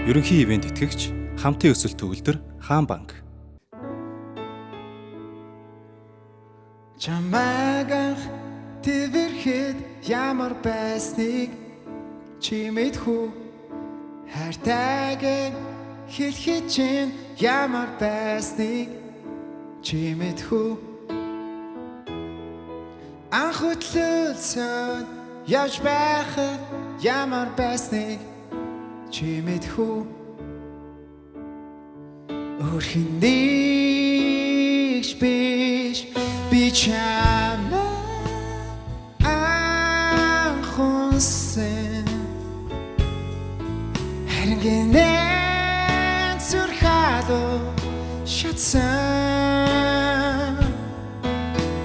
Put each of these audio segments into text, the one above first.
Ерөнхий ивент итгэгч, хамтын өсөлт төгөлдөр, Хаан банк. Чамайг твэрхэд ямар байсныг чи мэдхүү, хайртайг хэлэхэд чинь ямар байсныг чи мэдхүү. Анх хөтлөлцөөд явж байхад ямар байсныг чи мэдхүү. Өөрхөндийгч биш би чамайг анхунсан, харин гинэн зүрхадо шатсан.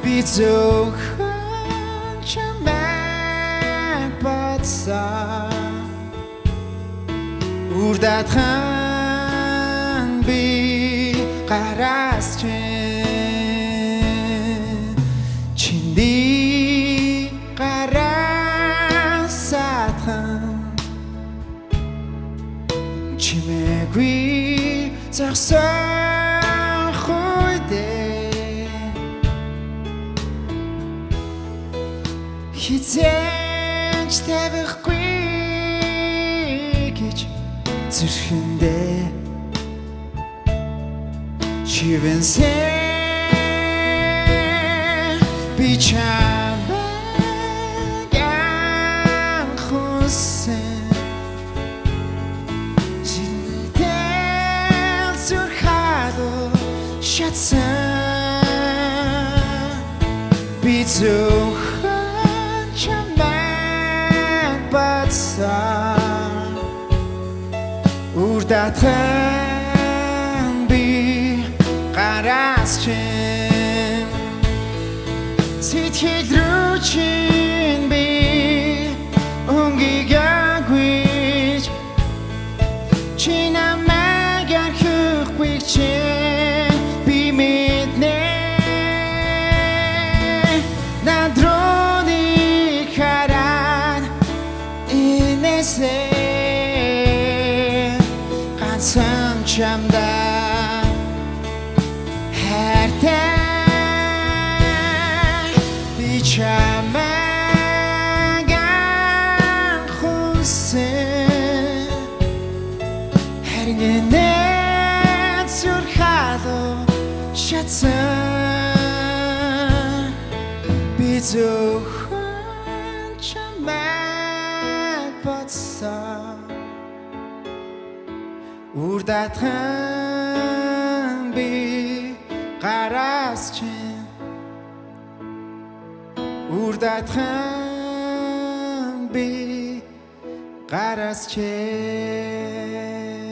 Би зөвхөн чамайг бодсон, үр датхан би гараас чиний гараас сатхан чимээгүй загсан хойдээ хизээч тавихгүй гэж зүрхэндээ чивэнсэн. Би чамайг анхунсан, чиний зүрхадо шатсан. Би зөвхөн чамайг бодсон, үр датхан би гараас чин сэтгэл рүү чин би өнгийгүйч чи намайг архихгүй чин би мэднэ. Надрууны хараад инээсээ ганцхан чамдаа хайртай. Би чамайг анхунсан, харин гинэн зүрхадо шатсан. Би зөвхөн чамайг бодсон, үр датхан би гараас чин, үр датхан би гараас чин.